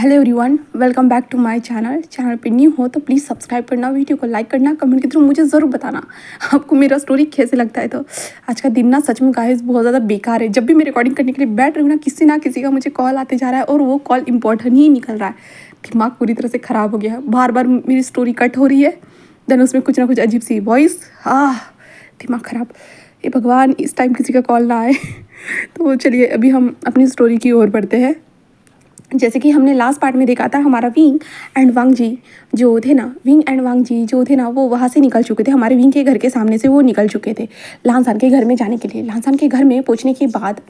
Hello everyone, welcome back to my channel पे new हो तो प्लीज़ सब्सक्राइब करना, वीडियो को लाइक करना, कमेंट के थ्रू मुझे ज़रूर बताना आपको मेरा स्टोरी कैसे लगता है। तो आज का दिन ना सच में गाइस बहुत ज़्यादा बेकार है। जब भी मैं रिकॉर्डिंग करने के लिए बैठ रही हूँ ना किसी का मुझे कॉल आते जा रहा है और वो कॉल इंपॉर्टेंट ही निकल रहा है। दिमाग पूरी तरह से ख़राब हो गया है। बार बार मेरी स्टोरी कट हो रही है, देन उसमें कुछ ना कुछ अजीब सी वॉइस। दिमाग ख़राब। ये भगवान इस टाइम किसी का कॉल ना आए। तो चलिए अभी हम अपनी स्टोरी की ओर बढ़ते हैं। जैसे कि हमने लास्ट पार्ट में देखा था, हमारा विंग एंड वांग जी जो थे ना वो वहाँ से निकल चुके थे। हमारे विंग के घर के सामने से वो निकल चुके थे लानसान के घर में जाने के लिए। लानसान के घर में पहुँचने के बाद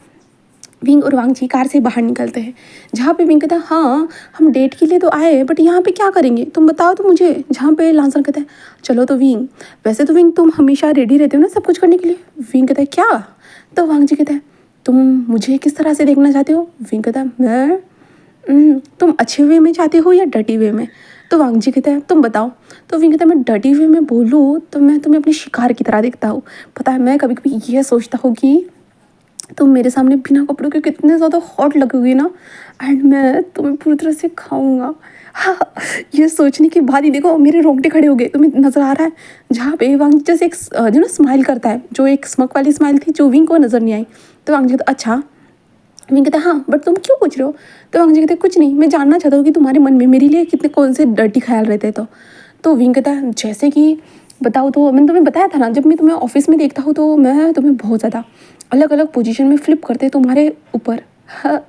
विंग और वांग जी कार से बाहर निकलते हैं। जहाँ पे विंग कहता है हाँ हम डेट के लिए तो आए हैं, बट यहाँ पे क्या करेंगे तुम बताओ तो मुझे। जहाँ पे लानसान कहता है चलो तो विंग, वैसे तो विंग तुम हमेशा रेडी रहते हो ना सब कुछ करने के लिए। विंग कहता है क्या? तो वांग जी कहता है तुम मुझे किस तरह से देखना चाहते हो? विंग कहता है मैं तुम अच्छे वे में चाहते हो या डर्टी वे में? तो वांग जी कहता है तुम बताओ। तो विंग कहता है मैं डर्टी वे में बोलूँ तो मैं तुम्हें अपने शिकार की तरह देखता हूँ। पता है मैं कभी कभी ये सोचता हूँ कि तुम मेरे सामने बिना कपड़ों के कितने ज़्यादा हॉट लगोगे ना, एंड मैं तुम्हें पूरी तरह से खाऊंगा। हाँ, ये सोचने के बाद ही देखो मेरे रोंगटे खड़े हो गए। तुम्हें नज़र आ रहा है जहाँ पे वांग जी जैसे एक जो ना स्माइल करता है, जो एक स्मक वाली स्माइल थी जो विंग को नज़र नहीं आई। तो वांग जी कहता अच्छा। विंग कहता हाँ बट तुम क्यों पूछ रहे हो? तो वांग जी कहते कुछ नहीं, मैं जानना चाहता हूँ कि तुम्हारे मन में मेरे लिए कितने कौन से डर्टी ख्याल रहते हैं। तो विंग कहता है जैसे कि बताओ तो मैंने तुम्हें बताया था ना, जब मैं तुम्हें ऑफिस में देखता हूँ तो मैं तुम्हें बहुत ज़्यादा अलग अलग पोजीशन में फ्लिप करते तुम्हारे ऊपर। हाँ,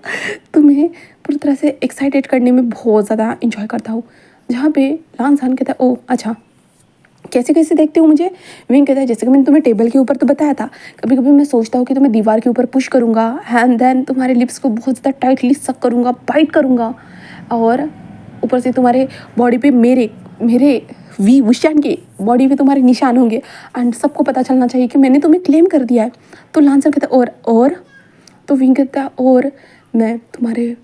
तुम्हें पूरी तरह से एक्साइटेड करने में बहुत ज़्यादा इंजॉय करता हूँ। जहाँ पे लानसान कहता है ओ अच्छा कैसे कैसे देखते हो मुझे? विंग कहता है जैसे कि मैंने तुम्हें टेबल के ऊपर तो बताया था, कभी कभी मैं सोचता हूँ कि तुम्हें दीवार के ऊपर पुश करूँगा एंड देन तुम्हारे लिप्स को बहुत ज़्यादा टाइटली सक करूँगा, बाइट करूँगा, और ऊपर से तुम्हारे बॉडी पे मेरे मेरे वी विशान के बॉडी पे तुम्हारे निशान होंगे एंड सबको पता चलना चाहिए कि मैंने तुम्हें क्लेम कर दिया है। तो लांसर कहता है और तो विंग कहता है और मैं तुम्हारे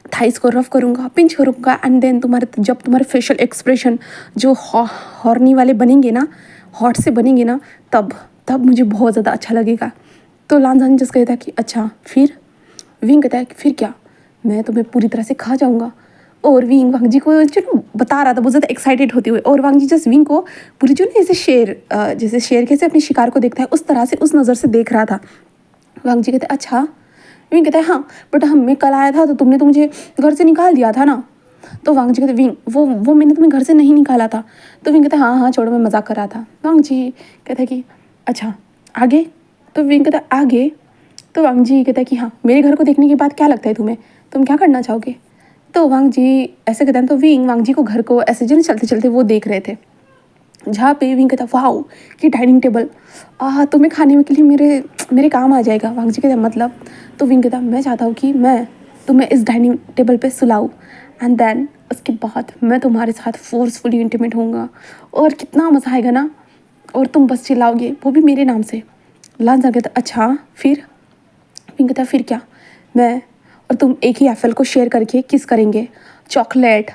थाइस को रफ करूँगा, पिंच करूँगा एंड देन जब तुम्हारे फेशियल एक्सप्रेशन जो हॉर्नी वाले बनेंगे ना, हॉट से बनेंगे ना, तब तब मुझे बहुत ज़्यादा अच्छा लगेगा। तो लानजान जस कहता है कि अच्छा फिर? विंग कहता है कि फिर क्या? मैं तुम्हें पूरी तरह से खा जाऊँगा। और विंग वांग जी को जो बता रहा था बहुत ज़्यादा एक्साइटेड होते हुए, और वांग जी जस्ट विंग को पूरी जो ना जैसे शेर कैसे अपने शिकार को देखता है उस तरह से उस नज़र से देख रहा था। वांग जी कहते अच्छा। विंग कहता है हाँ बट हम मैं कल आया था तो तुमने तो मुझे घर से निकाल दिया था ना। तो वांग जी कहते विंग वो मैंने तुम्हें घर से नहीं निकाला था। तो विंग कहता है हाँ हाँ छोड़ो मैं मजाक कर रहा था। वांग जी कहता है कि अच्छा आगे? तो विंग कहता है आगे? तो वांग जी कहता है कि हाँ मेरे घर को देखने के बाद क्या लगता है तुम्हें, तुम क्या करना चाहोगे? तो वांग जी ऐसे कहते हैं। तो विंग वांग जी को घर को ऐसे जो चलते चलते वो देख रहे थे, जहाँ पे विंग कहता वाओ कि डाइनिंग टेबल तुम्हें खाने में के लिए मेरे मेरे काम आ जाएगा। वांग जी कहता मतलब? तो विंग कहता मैं चाहता हूँ कि मैं तुम्हें इस डाइनिंग टेबल पे सुलाऊँ एंड देन उसके बाद मैं तुम्हारे साथ फोर्सफुली इंटीमेट होऊंगा और कितना मज़ा आएगा ना, और तुम बस चिल्लाओगे वो भी मेरे नाम से। लांसर कहता अच्छा फिर? विंग कहता फिर क्या, मैं और तुम एक ही एप्पल को शेयर करके किस करेंगे, चॉकलेट,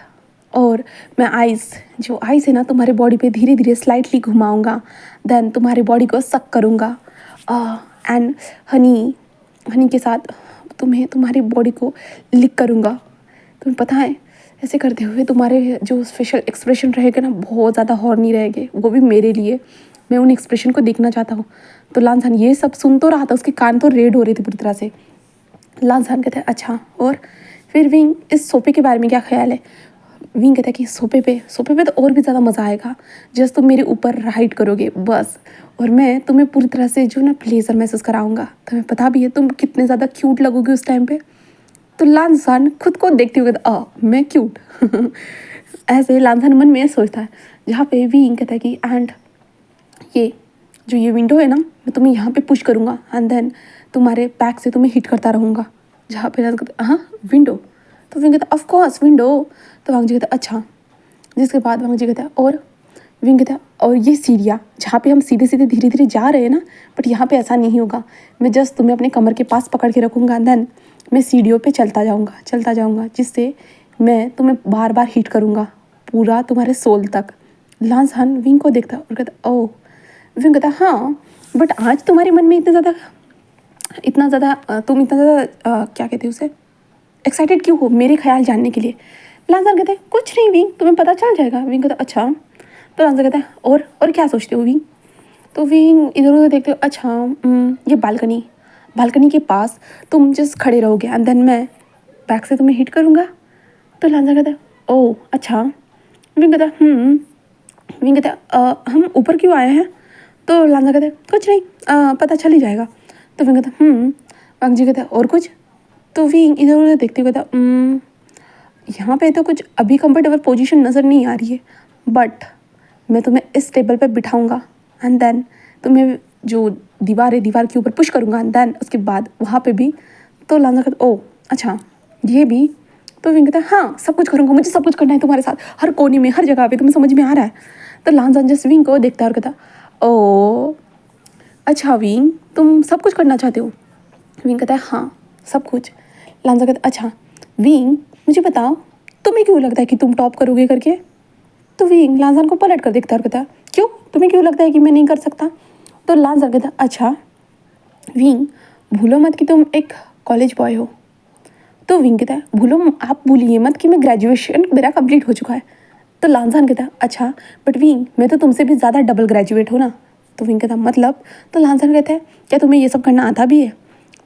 और मैं आइस है ना तुम्हारे बॉडी पे धीरे धीरे स्लाइटली घुमाऊंगा, देन तुम्हारी बॉडी को सक करूँगा एंड हनी के साथ तुम्हारी बॉडी को लिक करूँगा। तुम्हें पता है ऐसे करते हुए तुम्हारे जो फेशियल एक्सप्रेशन रहेगा ना बहुत ज़्यादा हॉर्नी रहेंगे, वो भी मेरे लिए। मैं उन एक्सप्रेशन को देखना चाहता हूँ। तो लांसान ये सब सुन तो रहा था, उसके कान तो रेड हो रहे थे पूरी तरह से। लांसान कहते हैं अच्छा और फिर? विंग इस सोफे के बारे में क्या ख्याल है? विंग कहता है कि सोफे पे तो और भी ज़्यादा मज़ा आएगा। जस्ट तुम मेरे ऊपर राइड करोगे बस, और मैं तुम्हें पूरी तरह से जो ना प्लेजर महसूस कराऊंगा। तुम्हें पता भी है तुम कितने ज़्यादा क्यूट लगोगे उस टाइम पे। तो लांसान खुद को देखते हुए कहता मैं क्यूट? ऐसे लांसान मन में सोचता है। जहाँ पे विंग कहता है कि एंड ये विंडो है ना, मैं तुम्हें यहाँ पे पुश करूँगा एंड देन तुम्हारे बैक से तुम्हें हिट करता रहूँगा। जहाँ पे हाँ विंडो? तो विंग कहता ऑफ कोर्स विंडो। तो वांग जी कहता अच्छा। जिसके बाद वांग जी कहता और विंग कहता और ये सीढ़ियाँ जहाँ पे हम सीधे सीधे धीरे धीरे जा रहे हैं ना, बट यहाँ पे ऐसा नहीं होगा। मैं जस्ट तुम्हें अपने कमर के पास पकड़ के रखूँगा, देन मैं सीढ़ियों पे चलता जाऊँगा जिससे मैं तुम्हें बार बार हिट करूँगा पूरा तुम्हारे सोल तक। लांसान विंग को देखता और कहता ओह। विंग कहता हाँ बट आज तुम्हारे मन में इतना ज़्यादा तुम इतना ज़्यादा क्या कहते हैं उसे, एक्साइटेड क्यों हो मेरे ख्याल जानने के लिए? लांसान कहते हैं कुछ नहीं विंग, तुम्हें पता चल जाएगा। विंग कहता है अच्छा। तो लांसान कहता है और क्या सोचते हो विंग? तो विंग इधर उधर देखते हो, अच्छा ये बालकनी के पास तुम जस्ट खड़े रहोगे एंड देन मैं बैक से तुम्हें हिट करूँगा। तो लांसान कहता है ओह अच्छा। विंग कहता है विंग कहता है हम ऊपर क्यों आए हैं? तो लांसान कहता है कुछ नहीं, पता चल ही जाएगा। तो विंग कहता है वांग जी कहता है और कुछ? तो विंग इधर उधर देखते हुए कहता यहाँ पे तो कुछ अभी कंफर्टेबल पोजीशन नज़र नहीं आ रही है, बट मैं तुम्हें इस टेबल पे बिठाऊंगा एंड देन तुम्हें जो दीवार है दीवार के ऊपर पुश करूँगा एंड देन उसके बाद वहाँ पे भी। तो लांसान कहता ओह अच्छा ये भी? तो विंग कहता है हाँ सब कुछ करूँगा, मुझे सब कुछ करना है तुम्हारे साथ, हर कोने में हर जगह पे, तुम्हें समझ में आ रहा है? तो लांसान जस्ट विंग को देखता है और कहता ओह अच्छा विंग तुम सब कुछ करना चाहते हो? विंग कहता है हाँ सब कुछ। लांसान कहता है अच्छा विंग मुझे बताओ तुम्हें क्यों लगता है कि तुम टॉप करोगे करके? तो विंग लांसान को पलट कर देखता है और कहता है क्यों, तुम्हें क्यों लगता है कि मैं नहीं कर सकता? तो लांसान कहता है अच्छा विंग भूलो मत कि तुम एक कॉलेज बॉय हो। तो विंग कहता है आप भूलिए मत कि मैं ग्रेजुएशन मेरा कंप्लीट हो चुका है। तो लांसान कहता है अच्छा बट विंग मैं तो तुमसे भी ज़्यादा डबल ग्रेजुएट हो ना। तो विंग कहता है मतलब? तो लांसान कहता है क्या तुम्हें ये सब करना आता भी है?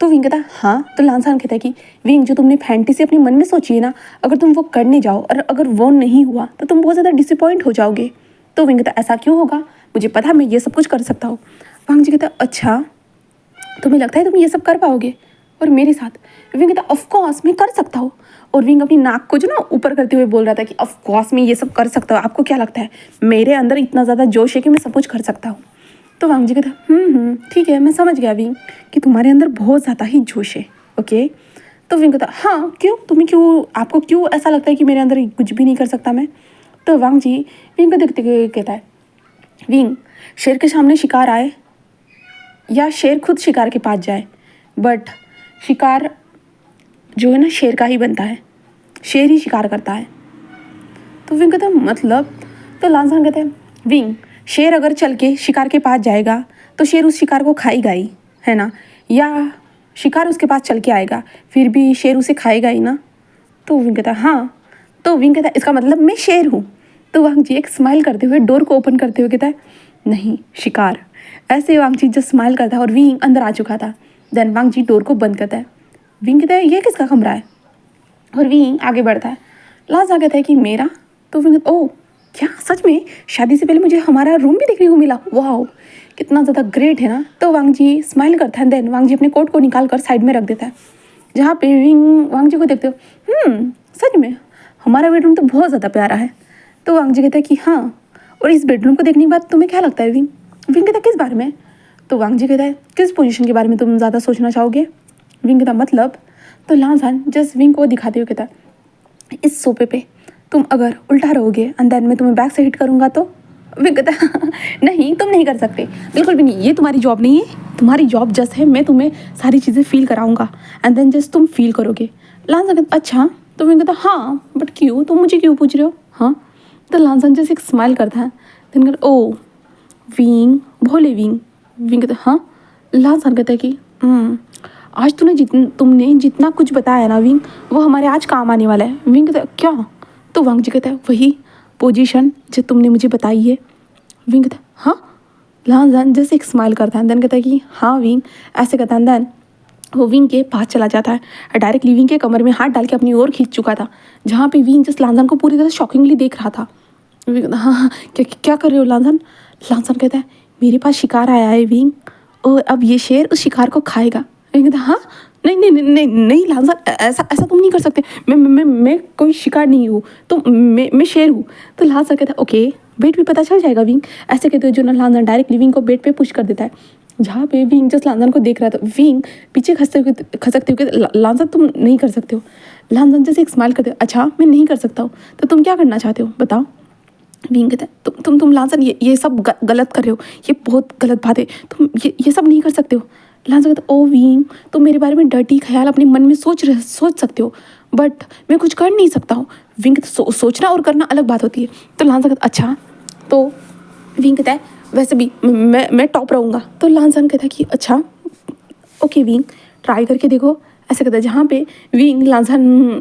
तो विंग कहता है हाँ। तो लांसान कहता है कि विंग जो तुमने फैंटेसी अपने मन में सोची है ना, अगर तुम वो करने जाओ और अगर वो नहीं हुआ तो तुम बहुत ज़्यादा डिसअपॉइंट हो जाओगे। तो विंग कहता है ऐसा क्यों होगा, मुझे पता है मैं ये सब कुछ कर सकता हूँ। वांग जी कहता है अच्छा तुम्हें लगता है तुम ये सब कर पाओगे और मेरे साथ? विंग कहता ऑफ कोर्स मैं कर सकता हूँ। और विंग अपनी नाक को जो ना ऊपर करते हुए बोल रहा था कि ऑफ कोर्स मैं ये सब कर सकता हूँ, आपको क्या लगता है मेरे अंदर इतना ज़्यादा जोश है कि मैं सब कुछ कर सकता हूँ? तो वांग जी कहता ठीक है मैं समझ गया विंग कि तुम्हारे अंदर बहुत ज़्यादा ही जोश है, ओके। तो विंग कहता हाँ क्यों, आपको क्यों ऐसा लगता है कि मेरे अंदर कुछ भी नहीं कर सकता मैं? तो वांग जी विंग को देखते हुए कहता है विंग शेर के सामने शिकार आए या शेर खुद शिकार के पास जाए, बट शिकार जो है ना शेर का ही बनता है, शेर ही शिकार करता है। तो विंग कहता मतलब? तो लांसान कहते हैं विंग शेर अगर चल के शिकार के पास जाएगा तो शेर उस शिकार को खाएगा ही, है ना, या शिकार उसके पास चल के आएगा फिर भी शेर उसे खाएगा ही ना। तो विंग कहता हाँ। तो विंग कहता इसका मतलब मैं शेर हूँ। तो वांग जी एक स्माइल करते हुए डोर को ओपन करते हुए कहता है नहीं शिकार। ऐसे वांग जी जस्ट स्माइल करता है और विंग अंदर आ चुका था। देन वांग जी डोर को बंद करता है। विंग कहता है ये किसका कमरा है? और विंग आगे बढ़ता है। लांसान कहता है कि मेरा। तो विंग ओ क्या सच में शादी से पहले मुझे हमारा रूम भी देखने को मिला, वाह कितना ज़्यादा ग्रेट है ना। तो वांग जी स्माइल करता है। देन वांग जी अपने कोट को निकाल कर साइड में रख देता है, जहाँ पे विंग वांग जी को देखते हो सच में हमारा बेडरूम तो बहुत ज़्यादा प्यारा है। तो वांग जी कहता है कि हाँ, और इस बेडरूम को देखने के बाद तुम्हें क्या लगता है विंग? विंग कहता है किस बारे में? तो वांग जी कहता है किस पोजीशन के बारे में तुम ज़्यादा सोचना चाहोगे? विंग कहता मतलब? तो लांसान जस्ट विंग को दिखाते हुए कहता है इस सोफे पे तुम अगर उल्टा रहोगे एंड देन मैं तुम्हें बैक से हिट करूँगा तो? विंग कहता नहीं तुम नहीं कर सकते, बिल्कुल भी नहीं, ये तुम्हारी जॉब नहीं है, तुम्हारी जॉब जस्ट है मैं तुम्हें सारी चीज़ें फील कराऊंगा एंड देन जस्ट तुम फील करोगे। लांसान कहता अच्छा। तो विंग कहता हाँ बट क्यों, तुम मुझे क्यों पूछ रहे हो? हाँ। तो लांसान जस्ट एक स्माइल करता है। देन कहता ओ विंग भोले विंग। विंग कहता हाँ। लांसान कहता है कि आज तुमने जितना कुछ बताया ना विंग वो हमारे आज काम आने वाला है। विंग कहता क्या? तो वांग जी कहता है वही पोजीशन जो तुमने मुझे बताई है। विंग कहता हाँ। लांसान जैसे एक स्माइल करता है। देन कहता है कि हाँ विंग, ऐसे कहता है। देन वो विंग के पास चला जाता है, डायरेक्टली विंग के कमर में हाथ डाल के अपनी ओर खींच चुका था, जहाँ पे विंग जस्ट लांसान को पूरी तरह शॉकिंगली देख रहा था। विंग कहता हाँ क्या कर रहे हो लांसान? लांसान कहता है मेरे पास शिकार आया है विंग, और अब ये शेर उस शिकार को खाएगा। विंग कहता हाँ नहीं लांसान ऐसा तुम नहीं कर सकते, मैं कोई शिकार नहीं हूँ, तो मैं शेर हूँ। तो लांसान कहता है ओके बेट पे पता चल जाएगा विंग। ऐसे कहते हुए जो ना लांसान डायरेक्टली विंग को बेट पे पुश कर देता है, जहाँ पे विंग जस्ट लांसान को देख रहा था। विंग पीछे खसकते हुए लांसान तुम नहीं कर सकते हो। लांसान जैसे एक स्माइल करते हो अच्छा मैं नहीं कर सकता हूँ, तो तुम क्या करना चाहते हो बताओ? विंग कहता है तुम लांसान ये सब गलत कर रहे हो, ये बहुत गलत बात है, तुम ये सब नहीं कर सकते हो। लांसान कहता ओ विंग तुम मेरे बारे में डर्टी ख्याल अपने मन में सोच सकते हो, बट मैं कुछ कर नहीं सकता हूँ। विंग कहता सोचना और करना अलग बात होती है। तो लांसान कहता अच्छा। तो विंग कहता है वैसे भी मैं टॉप रहूँगा। तो लांसान कहता है कि अच्छा ओके विंग ट्राई करके देखो ऐसे कहता है, जहाँ पे विंग लांजान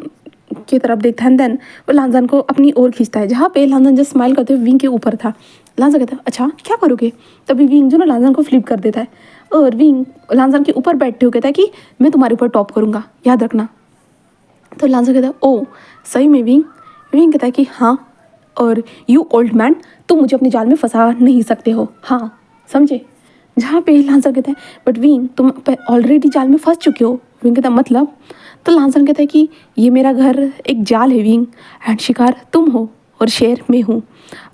की तरफ देखता है, देन वो लांजान को अपनी ओर खींचता है, जहाँ पे लांजान जस्ट स्माइल करते हुए विंग के ऊपर था। लांजान कहता है, अच्छा क्या करोगे? तभी विंग जो ना लांजान को फ्लिप कर देता है और विंग लांजान के ऊपर बैठते हुए कहता है कि मैं तुम्हारे ऊपर टॉप करूँगा, याद रखना। तो लांजान कहता है, ओ सही में विंग? विंग कहता है कि हाँ, और यू ओल्ड मैन, तुम मुझे अपने जाल में फंसा नहीं सकते हो, हाँ समझे? जहाँ पे लांसर कहता है, बट विंग तुम ऑलरेडी जाल में फंस चुके हो। विंग कहता है, मतलब? तो लांसर कहता है कि ये मेरा घर एक जाल है विंग, एंड शिकार तुम हो और शेर मैं हूँ।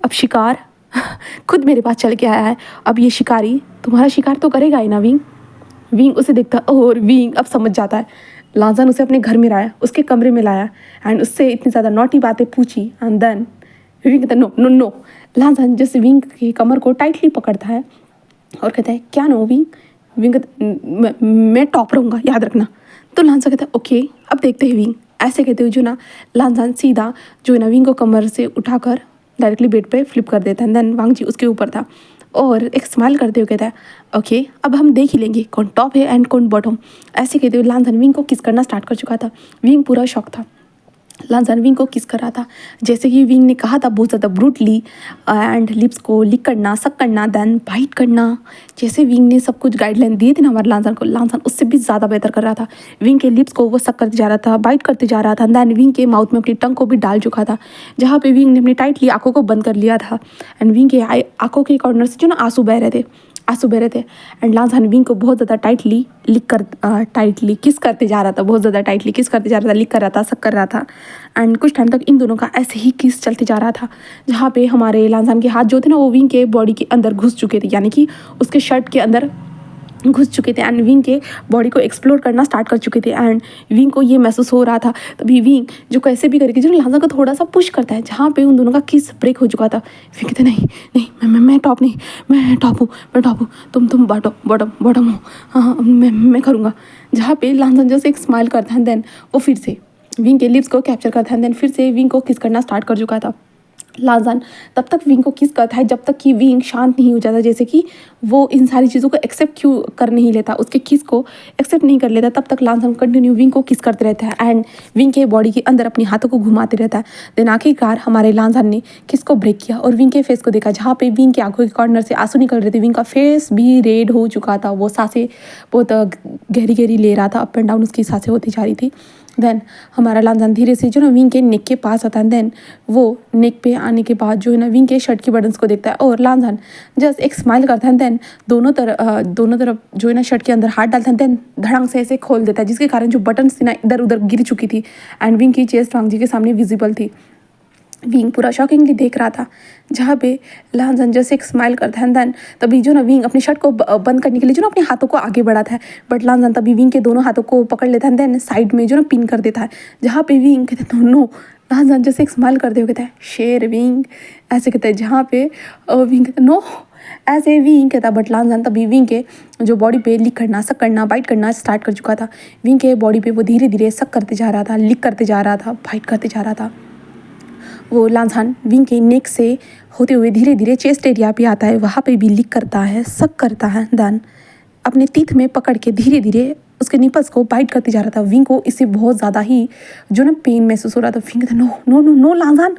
अब शिकार खुद मेरे पास चल के आया है, अब ये शिकारी तुम्हारा शिकार तो करेगा ही ना विंग। विंग उसे देखता है और विंग अब समझ जाता है। लांजन उसे अपने घर में लाया, उसके कमरे में लाया एंड उससे इतनी ज़्यादा नॉटी बातें पूछी एंड देन विंग कहता है, नो नो नो। लांजन जैसे विंग की कमर को टाइटली पकड़ता है और कहता है, क्या नो विंग? विंग कहता, मैं टॉप रहूँगा, याद रखना। तो लांजा कहता है, ओके अब देखते हैं विंग। ऐसे कहते हुए जो ना लांजान सीधा जो है ना विंग को कमर से उठाकर डायरेक्टली बेड पे फ्लिप कर देता है। देन वांग जी उसके ऊपर था और एक स्माइल करते हुए कहता है, ओके अब हम देख ही लेंगे कौन टॉप है एंड कौन बॉटम। ऐसे कहते हुए लांजान विंग को किस करना स्टार्ट कर चुका था। विंग पूरा शॉक था। लांजान विंग को किस कर रहा था, जैसे कि विंग ने कहा था, बहुत ज़्यादा ब्रूटली एंड लिप्स को लिक करना, सक करना, देन बाइट करना। जैसे विंग ने सब कुछ गाइडलाइन दिए थे ना हमारे लांजान को, लांजान उससे भी ज़्यादा बेहतर कर रहा था। विंग के लिप्स को वो सक करते जा रहा था, बाइट करते जा रहा था। देन विंग के माउथ में अपनी टंग को भी डाल चुका था, जहाँ पे विंग ने अपनी टाइटली आंखों को बंद कर लिया था एंड विंग के आंखों के कॉर्नर से जो ना आंसू बह रहे थे एंड लांजान विंग को बहुत ज़्यादा टाइटली किस करते जा रहा था, बहुत ज़्यादा टाइटली किस करते जा रहा था, लिक कर रहा था, सक कर रहा था। एंड कुछ टाइम तक इन दोनों का ऐसे ही किस चलते जा रहा था, जहाँ पे हमारे लांजान के हाथ जो थे ना वो विंग के बॉडी के अंदर घुस चुके थे, यानी कि उसके शर्ट के अंदर घुस चुके थे एंड विंग के बॉडी को एक्सप्लोर करना स्टार्ट कर चुके थे एंड विंग को ये महसूस हो रहा था। तभी विंग जो कैसे भी करके जो लांजा को थोड़ा सा पुश करता है, जहाँ पे उन दोनों का किस ब्रेक हो चुका था। विंग कहते, नहीं नहीं मैं टॉप नहीं, मैं टॉप हूँ, तुम बॉटम हो, हाँ मैं करूँगा। जहाँ पे लांजा जैसे एक स्माइल करता है, देन वो फिर से विंग के लिप्स को कैप्चर करता है, देन फिर से विंग को किस करना स्टार्ट कर चुका था। लांजान तब तक विंग को किस करता है जब तक कि विंग शांत नहीं हो जाता, जैसे कि वो इन सारी चीज़ों को एक्सेप्ट क्यों कर नहीं लेता, उसके किस को एक्सेप्ट नहीं कर लेता। तब तक लांजान कंटिन्यू विंग को किस करते रहता है एंड विंग के बॉडी के अंदर अपने हाथों को घुमाते रहता है। देन आखिरकार हमारे लांजान ने किस को ब्रेक किया और विंग के फेस को देखा, जहाँ पे विंग के आंखों के कॉर्नर से आंसू निकल रहे थे। विंग का फेस भी रेड हो चुका था, वो सांसें बहुत गहरी ले रहा था, अप एंड डाउन उसकी सांसें होती जा रही थी। देन हमारा लांजान धीरे से जो ना विंग के नेक के पास आता है। देन वो नेक पे आने के बाद जो है ना विंग के शर्ट के बटन्स को देखता है और लांजान जस्ट एक स्माइल करता है। देन दोनों तरफ जो है ना शर्ट के अंदर हाथ डालता है, देन धड़ाम से ऐसे खोल देता है, जिसके कारण जो बटन्स थी ना इधर उधर गिर चुकी थी एंड विंग की चेस्ट वांग जी के सामने विजिबल थी। विंग पूरा शॉकिंगली देख रहा था, जहाँ पे लांजान जैसे एक स्माइल करता है। देन तभी जो ना विंग अपनी शर्ट को बंद करने के लिए जो ना अपने हाथों को आगे बढ़ाता है, बट लांजान तभी विंग के दोनों हाथों को पकड़ लेता है, देन साइड में जो ना पिन कर देता है, जहाँ पे विंग कहते हैं नो। लांजान जैसे एक स्माइल करते हुए कहता है, शेर विंग, ऐसे कहता है, जहाँ पे विंग कहता है नो, ऐसे विंग कहता। बट लांजान तभी विंग के जो बॉडी पे लिक करना, सक करना, बाइट करना स्टार्ट कर चुका था। विंग के बॉडी पे वो धीरे धीरे सक करते जा रहा था, लिक करते जा रहा था, बाइट करते जा रहा था। वो लांजान विंग के नेक से होते हुए धीरे धीरे चेस्ट एरिया पे आता है, वहाँ पे भी लिक करता है, सक करता है। देन अपने टीथ में पकड़ के धीरे धीरे उसके निपल्स को बाइट करते जा रहा था। विंग को इससे बहुत ज़्यादा ही जो ना पेन महसूस हो रहा था। विंग कहता, नो नो नो नो लांजान,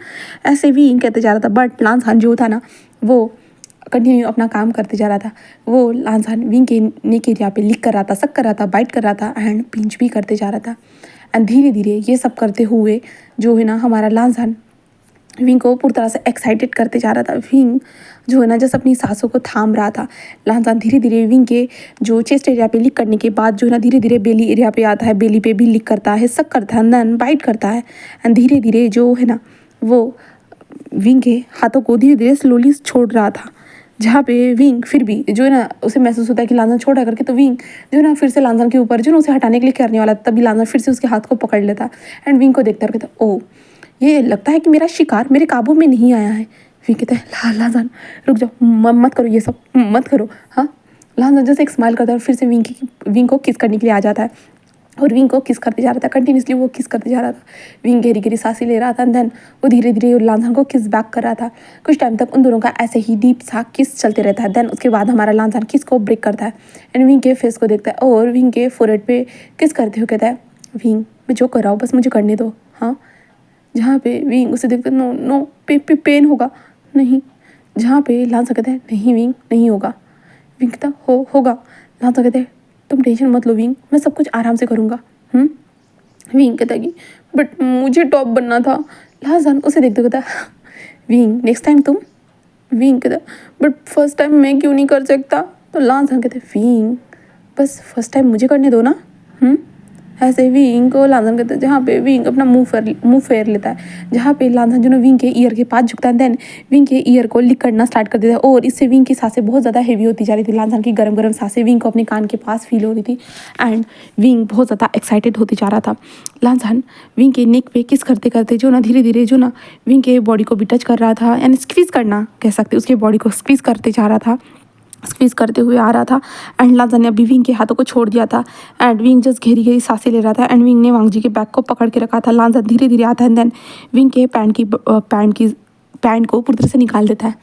ऐसे विंग कहते जा रहा था। बट लांजान जो था ना वो कंटिन्यू अपना काम करते जा रहा था। वो लांजान विंग के नेक एरिया पे लिक कर रहा था, सक कर रहा था, बाइट कर रहा था एंड पिंच भी करते जा रहा था। एंड धीरे धीरे ये सब करते हुए जो है ना हमारा लांजान विंग को पूरी तरह से एक्साइटेड करते जा रहा था। विंग जो है ना जैसे अपनी सांसों को थाम रहा था। लांजान धीरे धीरे विंग के जो चेस्ट एरिया पे लिक करने के बाद जो है ना धीरे धीरे बेली एरिया पे आता है, बेली पे भी लिक करता है, सक करता है, देन बाइट करता है एंड धीरे धीरे जो है ना वो विंग के हाथों को धीरे धीरे स्लोली छोड़ रहा था, जहाँ पे विंग फिर भी जो है ना उसे महसूस होता है कि लांजान छोड़ा करके, तो विंग जो है ना फिर से लांजान के ऊपर जो ना उसे हटाने के लिए करने वाला, तभी लांजान फिर से उसके हाथ को पकड़ लेता एंड विंग को देखता रहता, ओ ये लगता है कि मेरा शिकार मेरे काबू में नहीं आया है। विंग कहता है, लांजान रुक जाओ, मत करो ये सब, मत करो। हाँ, लांजान जैसे एक स्माइल करता है और फिर से विंग को किस करने के लिए आ जाता है। और विंग को किस करते जा रहा था, कंटिन्यूसली वो किस करते जा रहा था। विंग गहरी गहरी सांसें ले रहा था, देन वो धीरे धीरे लांझन को किस बैक कर रहा था। कुछ टाइम तक उन दोनों का ऐसे ही डीप सा किस चलते रहता है। देन उसके बाद हमारा लांझन किस को ब्रेक करता है एंड विंग के फेस को देखता है और विंग के फोरहेड पे किस करते हुए कहता है, विंग मैं जो कर रहा हूँ बस मुझे करने दो। हाँ, जहाँ पे विंग उसे देखता है, नो नो पेन होगा नहीं। जहाँ पे लांझन कहता है, नहीं विंग नहीं होगा। विंग कहता होगा। लांझन कहते हैं, तुम टेंशन मत लो विंग, मैं सब कुछ आराम से करूँगा। विंग कहता है कि बट मुझे टॉप बनना था। लांझन उसे देखते कहता है, विंग नेक्स्ट टाइम तुम। विंग कहता है, बट फर्स्ट टाइम मैं क्यों नहीं कर सकता। तो लांझन कहते हैं, विंग बस फर्स्ट टाइम मुझे करने दो ना। ऐसे विंग को लांझन कहते हैं, जहाँ पे विंग अपना मुंह फेर लेता है, जहाँ पे लांझन जो ना विंग के ईयर के पास झुकता है। देन विंग के ईयर को लिक करना स्टार्ट कर देता है और इससे विंग की सांसें बहुत ज़्यादा हेवी होती जा रही थी। लांझन की गरम गरम सांसें विंग को अपने कान के पास फील हो रही थी एंड विंग बहुत ज़्यादा एक्साइटेड होती जा रहा था। लांझन विंग के नेक पे किस करते करते जो ना धीरे धीरे जो ना विंग के बॉडी को भी टच कर रहा था एंड स्क्वीज़ करना कह सकते, उसके बॉडी को स्क्वीज़ करते जा रहा था, स्क्वीज करते हुए आ रहा था। एंड लांझन ने अभी विंग के हाथों को छोड़ दिया था एंड विंग जस्ट गहरी गहरी सांसें ले रहा था एंड विंग ने वांग जी के बैग को पकड़ के रखा था। लांझन धीरे धीरे आता है देन विंग के पैंट को पूरी तरह से निकाल देता है,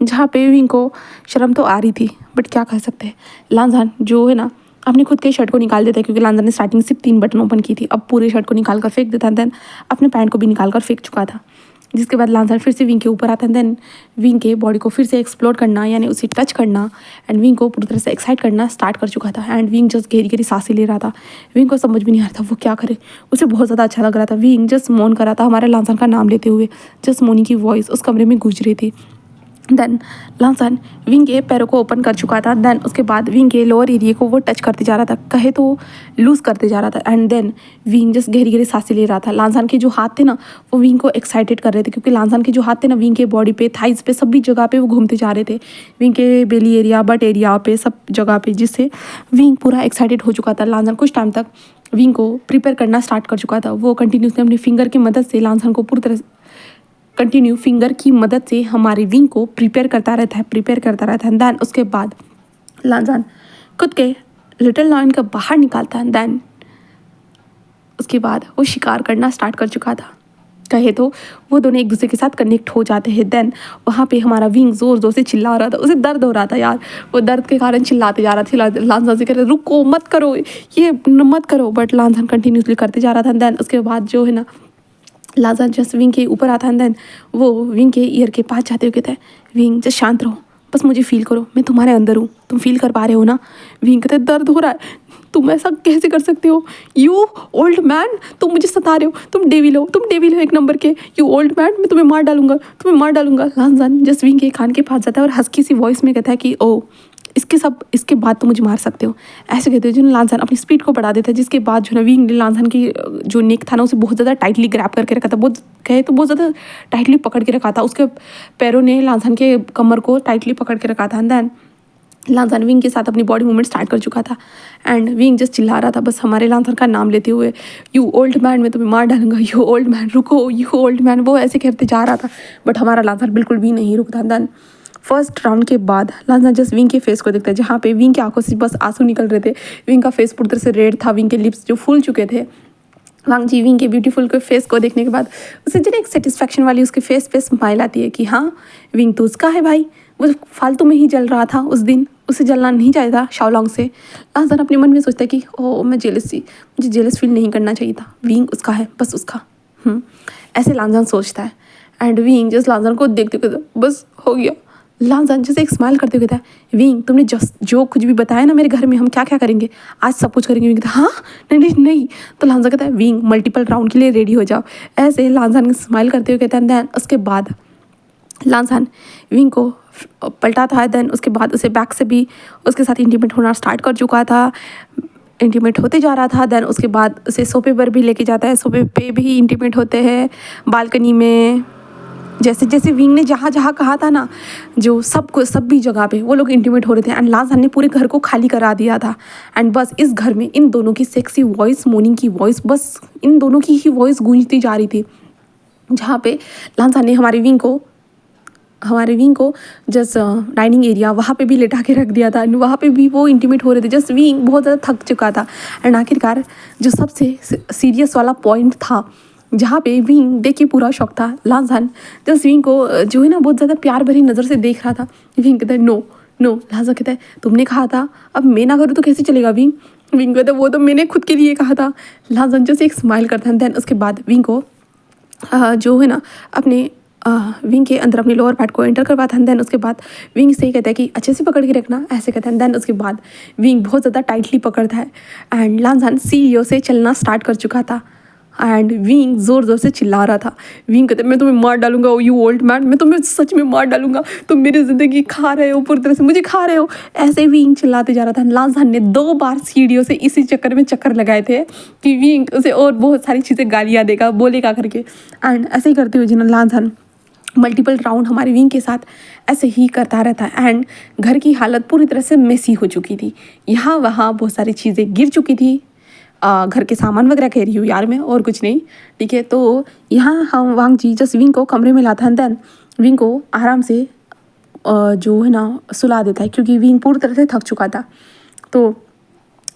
जहाँ पे विंग को शर्म तो आ रही थी बट क्या कर सकते हैं। लांझन जो है ना अपने खुद के शर्ट को निकाल देता है, क्योंकि लांझन ने स्टार्टिंग सिर्फ 3 बटन ओपन की थी, अब पूरे शर्ट को निकाल कर फेंक देता है। देन अपने पैंट को भी निकाल कर फेंक चुका था, जिसके बाद लांझन फिर से विंग के ऊपर आता है। देन विंग के बॉडी को फिर से एक्सप्लोर करना यानी उसे टच करना एंड विंग को पूरी तरह से एक्साइट करना स्टार्ट कर चुका था। एंड विंग जस्ट गहरी गहरी सांसें ले रहा था। विंग को समझ भी नहीं आ रहा था वो क्या करे, उसे बहुत ज़्यादा अच्छा लग रहा था। विंग जस्ट मौन कर रहा था हमारे लांझन का नाम लेते हुए, जस्ट मोनी की वॉइस उस कमरे में गूंज रही थी। देन लांझन विंग के पैरों को ओपन कर चुका था। देन उसके बाद विंग के लोअर एरिया को वो टच करते जा रहा था, कहे तो लूज़ करते जा रहा था। एंड देन विंग जस्ट गहरी गहरी सांसें ले रहा था। लांझन के जो हाथ थे ना वो विंग को एक्साइटेड कर रहे थे, क्योंकि लांझन के जो हाथ थे ना विंग के बॉडी पे, थाइज पे, सभी जगह पे वो घूमते जा रहे थे, विंग के बेली एरिया, बट एरिया पे, सब जगह पे, जिससे विंग पूरा एक्साइटेड हो चुका था। लांझन कुछ टाइम तक विंग को प्रिपेयर करना स्टार्ट कर चुका था। वो कंटिन्यूसली अपनी फिंगर की मदद से लांझन को पूरी तरह कंटिन्यू फिंगर की मदद से हमारे विंग को प्रिपेयर करता रहता है। देन उसके बाद लांझन खुद के लिटिल लॉयन को बाहर निकालता है। देन उसके बाद वो शिकार करना स्टार्ट कर चुका था, कहे तो वो दोनों एक दूसरे के साथ कनेक्ट हो जाते हैं। देन वहाँ पे हमारा विंग ज़ोर ज़ोर से चिल्ला रहा था, उसे दर्द हो रहा था यार, वो दर्द के कारण चिल्लाते जा रहा था। लांझन से कह रहे रुको मत करो, ये मत करो, बट लांझन कंटिन्यूसली करते जा रहा था। देन उसके बाद जो है ना लांझन जस्ट विंग के ऊपर आता है। देन वो विंग के ईयर के पास जाते हुए कहता है, विंग जस्ट शांत रहो, बस मुझे फील करो, मैं तुम्हारे अंदर हूँ, तुम फील कर पा रहे हो ना। विंग कहते दर्द हो रहा है, तुम ऐसा कैसे कर सकते हो, यू ओल्ड मैन, तुम मुझे सता रहे हो, तुम डेविल हो एक नंबर के, यू ओल्ड मैन, मैं तुम्हें मार डालूंगा। लांझन जस्ट विंग के कान के पास जाता है और हल्की सी वॉइस में कहता है कि ओ इसके बाद तो मुझे मार सकते हो, ऐसे कहते हैं। जो लांझन अपनी स्पीड को बढ़ा देता है, जिसके बाद जो ना विंग ने लांझन की जो नेक था ना उसे बहुत ज़्यादा टाइटली ग्रैब करके रखा था, बहुत ज़्यादा टाइटली पकड़ के रखा था। उसके पैरों ने लांझन के कमर को टाइटली पकड़ के रखा था। देन लांझन विंग के साथ अपनी बॉडी मूवमेंट स्टार्ट कर चुका था एंड विंग जस्ट चिल्ला रहा था बस हमारे लांझन का नाम लेते हुए, यू ओल्ड मैन, मैं तुम्हें मार डालूंगा, यू ओल्ड मैन, रुको, यू ओल्ड मैन, वो ऐसे कहते जा रहा था। बट हमारा लांझन बिल्कुल भी नहीं रुकता। देन फर्स्ट राउंड के बाद लांझन जस्ट विंग के फेस को देखता है, जहाँ पे विंग की आंखों से बस आंसू निकल रहे थे। विंग का फेस पूरी तरह से रेड था, विंग के लिप्स जो फूल चुके थे। वांग जी विंग के ब्यूटीफुल के फेस को देखने के बाद उसे जो एक सेटिस्फैक्शन वाली उसके फेस पे स्माइल आती है कि हाँ विंग तो उसका है भाई, वो फालतू में ही जल रहा था उस दिन, उसे जलना नहीं चाहिए था शाओलॉन्ग से। लांझन अपने मन में सोचता है कि ओह मैं जेलस थी, मुझे जेलस फील नहीं करना चाहिए था, विंग उसका है, बस उसका। ऐसे लांझन सोचता है एंड विंग जस्ट लांझन को देखते कहता बस हो गया। लांझन जैसे एक स्माइल करते हुए कहता है, विंग तुमने जो कुछ भी बताया ना मेरे घर में हम क्या क्या करेंगे, आज सब कुछ करेंगे। विंग कहता है हाँ नहीं। तो लांझन कहता है विंग मल्टीपल राउंड के लिए रेडी हो जाओ। ऐसे लांझन स्माइल करते हुए कहता है। देन उसके बाद लांझन विंग को पलटाता है। देन उसके बाद उसे बैक से भी उसके साथ इंटीमेट होना स्टार्ट कर चुका था, इंटीमेट होते जा रहा था। देन उसके बाद उसे सोफे पर भी लेके जाता है, सोफे पे भी इंटीमेट होते हैं, बालकनी में, जैसे जैसे विंग ने जहाँ जहाँ कहा था ना, जो सब भी जगह पे वो लोग इंटीमेट हो रहे थे। एंड लांझन ने पूरे घर को खाली करा दिया था एंड बस इस घर में इन दोनों की सेक्सी वॉइस, मॉर्निंग की वॉइस, बस इन दोनों की ही वॉइस गूंजती जा रही थी, जहाँ पे लांझन ने हमारे विंग को हमारे विंग को जस्ट डाइनिंग एरिया वहाँ पे भी लेटा के रख दिया था, वहाँ पे भी वो इंटीमेट हो रहे थे। जस्ट विंग बहुत ज़्यादा थक चुका था। एंड आखिरकार जो सबसे सीरियस वाला पॉइंट था जहाँ पे विंग देख के पूरा शौक था, लांजान जस्ट विंग को जो है ना बहुत ज़्यादा प्यार भरी नज़र से देख रहा था। विंग कहता है नो नो, लांजा कहता है तुमने कहा था, अब मैं ना करूँ तो कैसे चलेगा विंग। विंग कहता है वो तो मैंने खुद के लिए कहा था। लांजान जैसे एक स्माइल करता है। देन उसके बाद विंग को जो है ना अपने विंग के अंदर अपने लोअर पार्ट को एंटर करवाता है। देन उसके बाद विंग से कहता है कि अच्छे से पकड़ के रखना, ऐसे कहता है। देन उसके बाद विंग बहुत ज़्यादा टाइटली पकड़ता है। एंड लांजान सीढ़ियों से चलना स्टार्ट कर चुका था। एंड विंग ज़ोर ज़ोर से चिल्ला रहा था। विंग कहते मैं तुम्हें मार डालूंगा, यू ओल्ड मैन, मैं तुम्हें सच में मार डालूंगा, तुम मेरी ज़िंदगी खा रहे हो, पूरी तरह से मुझे खा रहे हो, ऐसे विंग चिल्लाते जा रहा था। लांजान ने 2 बार सीढ़ियों से इसी चक्कर में चक्कर लगाए थे कि विंग उसे और बहुत सारी चीज़ें गालियाँ देगा, बोलेगा करके। एंड ऐसे ही करते हुए जिन्होंने लांजान मल्टीपल राउंड हमारे विंग के साथ ऐसे ही करता रहता है। एंड घर की हालत पूरी तरह से मेसी हो चुकी थी। यहाँ वहाँ बहुत सारी चीज़ें गिर चुकी थी। घर के सामान वगैरह कह रही हूँ यार मैं, और कुछ नहीं, ठीक है। तो यहाँ हम वांग जी जस्ट विंग को कमरे में लाता है। देन विंग को आराम से जो है ना सुला देता है क्योंकि विंग पूरी तरह से थक चुका था। तो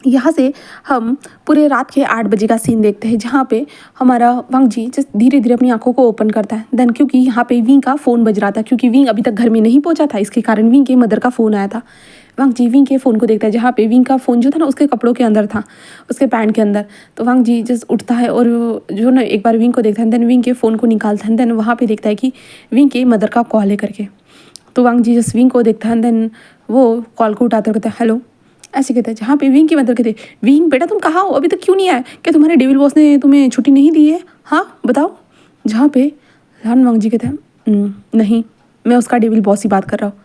यहाँ से हम पूरे रात के 8 बजे का सीन देखते हैं जहाँ पे हमारा वांग जी जस्ट धीरे धीरे अपनी आंखों को ओपन करता है। देन क्योंकि यहाँ पे विंग का फ़ोन बज रहा था, क्योंकि विंग अभी तक घर में नहीं पहुँचा था, इसके कारण विंग के मदर का फ़ोन आया था। वांग जी विंग के फ़ोन को देखता है जहाँ पे विंग का फ़ोन जो था ना उसके कपड़ों के अंदर था, उसके पैंट के अंदर। तो वांग जी जस्ट उठता है और जो ना एक बार विंग को देखता है। देन विंग के फ़ोन को निकालता है। देन वहाँ पर देखता है कि विंग के मदर का कॉल है करके। तो वांग जी जस्ट विंग को देखता है। देन वो कॉल को उठाते कहता है हेलो, ऐसे कहते हैं। जहाँ पे विंग की मदर कहते विंग बेटा तुम कहाँ हो, अभी तक क्यों नहीं आए, क्या तुम्हारे डेविल बॉस ने तुम्हें छुट्टी नहीं दी है, हाँ बताओ। जहाँ पे लान वांग जी कहते हैं नहीं, मैं उसका डेविल बॉस ही बात कर रहा हूँ।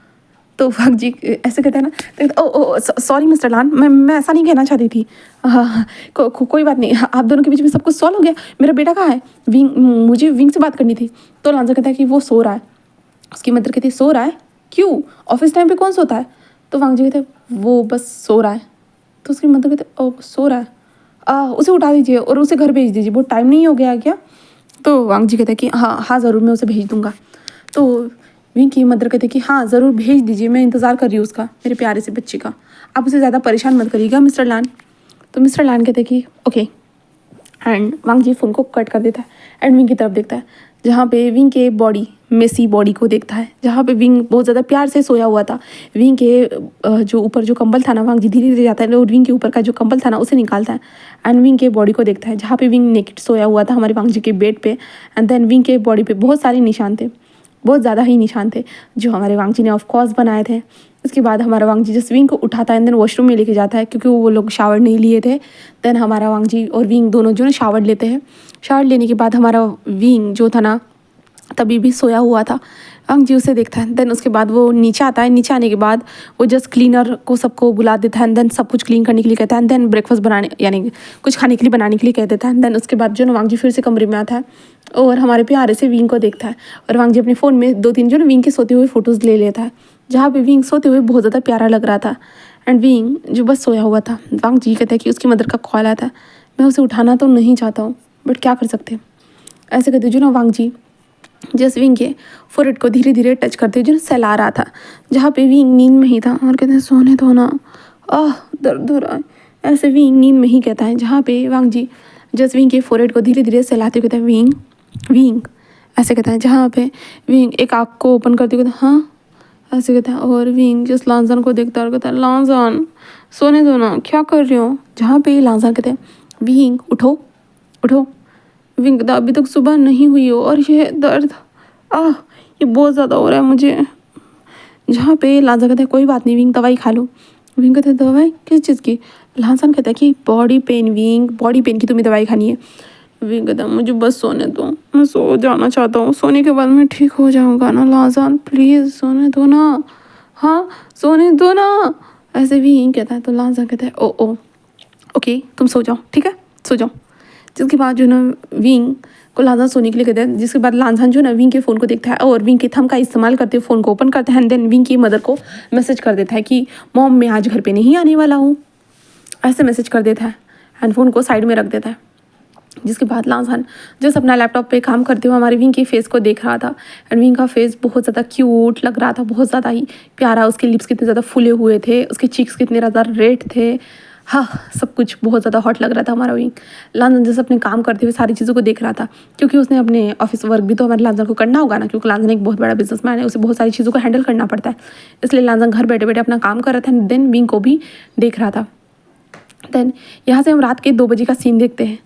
तो वांग जी ऐसे कहते हैं ना, तो ओ सॉरी मिस्टर लान, मैं ऐसा नहीं कहना चाहती थी। हाँ कोई बात नहीं, आप दोनों के बीच में सब कुछ सॉल्व हो गया। मेरा बेटा कहाँ है, विंग मुझे विंग से बात करनी थी। तो लांजा कहता है कि वो सो रहा है। उसकी मदर कहती है सो रहा है, क्यों, ऑफिस टाइम पे कौन सोता है। तो वांग जी कहते हैं वो बस सो रहा है। तो उसकी मदर कहते ओ सो रहा है, उसे उठा दीजिए और उसे घर भेज दीजिए, बहुत टाइम नहीं हो गया क्या। तो वांग जी कहते हैं कि हाँ हाँ ज़रूर मैं उसे भेज दूँगा। तो विंग की मदर कहते हैं कि हाँ ज़रूर भेज दीजिए, मैं इंतज़ार कर रही हूँ उसका, मेरे प्यारे से बच्चे का, आप उसे ज़्यादा परेशान मत करिएगा मिस्टर लान। तो मिस्टर लान कहते हैं कि okay. And Wang ji phone को कट कर देता है एंड विंग की तरफ देखता है जहाँ पे विंग के बॉडी मेसी बॉडी को देखता है, जहाँ पे विंग बहुत ज़्यादा प्यार से सोया हुआ था। विंग के जो ऊपर जो कंबल था ना, वांग जी धीरे धीरे जाता है और विंग के ऊपर का जो कंबल था ना उसे निकालता है। एंड विंग के बॉडी को देखता है जहाँ पे विंग नेकेड सोया हुआ था हमारे वांग जी के बेड पे। एंड देन विंग के बॉडी पे बहुत सारे निशान थे, बहुत ज़्यादा ही निशान थे जो हमारे वांग जी ने ऑफकोर्स बनाए थे। उसके बाद हमारा वांग जी जस्ट विंग को उठाता है एंड देन वॉशरूम में लेके जाता है क्योंकि वो लोग शावर नहीं लिए थे। देन हमारा वांग जी और विंग दोनों जो ना शावर लेते हैं। शावर लेने के बाद हमारा विंग जो था ना तभी भी सोया हुआ था। वांग जी उसे देखता है। देन उसके बाद वो नीचे आता है। नीचे आने के बाद वो जस्ट क्लीनर को सबको बुला देता है। देन सब कुछ क्लीन करने के लिए कहता है। देन ब्रेकफास्ट बनाने यानी कुछ खाने के लिए बनाने के लिए कह देता है। देन उसके बाद जो ना वांग जी फिर से कमरे में आता है और हमारे प्यारे से विंग को देखता है और वांग जी अपने फ़ोन में 2-3 जो ना विंग के सोते हुए फ़ोटोज़ ले लेता है जहाँ पे विंग सोते हुए बहुत ज़्यादा प्यारा लग रहा था। एंड विंग जो बस सोया हुआ था, वांग जी कहता है कि उसकी मदर का कॉल आया था, मैं उसे उठाना तो नहीं चाहता हूँ बट क्या कर सकते। ऐसे कहते जो ना वांग जी जस्ट विंग के फोरहेड को धीरे धीरे टच करते हुए जो सहला रहा था जहाँ पे विंग नींद में ही था और कहते हैं सोने दो ना, दर्द हो रहा है। ऐसे विंग नींद में ही कहता है जहाँ पे वांग जी जस्ट विंग के फोरहेड को धीरे धीरे सहलाते हुए कहता है विंग विंग, ऐसे कहता है जहाँ पे विंग एक आँख को ओपन करते हुए कहता है हाँ, ऐसे कहता है। और विंग जस्ट लांजान को देखता है और कहता है लांजान सोने दो ना, क्या कर रहे हो। जहाँ पे लांजान कहते हैं विंग उठो उठो। विंग कहता अभी तक सुबह नहीं हुई हो और ये दर्द ये बहुत ज़्यादा हो रहा है मुझे। जहाँ पे लांजान कहता है कोई बात नहीं विंग, दवाई खा लो। विंग कहता है दवाई किस चीज़ की। लांजान कहता है कि body pain, wing body pain की तुम्हें दवाई खानी है। विंग कहता है मुझे बस सोने दो, मैं सो जाना चाहता हूँ, सोने के बाद मैं ठीक हो जाऊँगा ना लांजान, प्लीज़ सोने दो ना, हाँ सोने दो ना, ऐसे विंग कहता है। तो लांजान कहता है ओ ओके तुम सो जाओ, ठीक है सो जाओ। जिसके बाद जो ना विंग को लांजान सोने के लिए कहते हैं। जिसके बाद लांजान जो ना विंग के फ़ोन को देखता है और विंग के थंब का इस्तेमाल करते हुए फ़ोन को ओपन करता है। एंड देन विंग की मदर को मैसेज कर देता है कि मॉम मैं आज घर पे नहीं आने वाला हूँ, ऐसे मैसेज कर देता है एंड फ़ोन को साइड में रख देता है। जिसके बाद लांसान जस्ट अपना लैपटॉप पे काम करते हुए हमारे विंग के फेस को देख रहा था। एंड विंग का फेस बहुत ज़्यादा क्यूट लग रहा था, बहुत ज़्यादा ही प्यारा। उसके लिप्स कितने ज़्यादा फूले हुए थे, उसके चीक्स कितने ज़्यादा रेड थे। हाँ, सब कुछ बहुत ज़्यादा हॉट लग रहा था हमारा विंग। लांसन जैसे अपने काम करते हुए सारी चीज़ों को देख रहा था, क्योंकि उसने अपने ऑफिस वर्क भी तो हमारे लांसन को करना होगा ना, क्योंकि लांसन एक बहुत बड़ा बिजनेसमैन है, उसे बहुत सारी चीज़ों को हैंडल करना पड़ता है। इसलिए लांसन घर बैठे बैठे अपना काम कर रहा था, देन विंग को भी देख रहा था। देन यहाँ से हम रात के 2 बजे का सीन देखते हैं,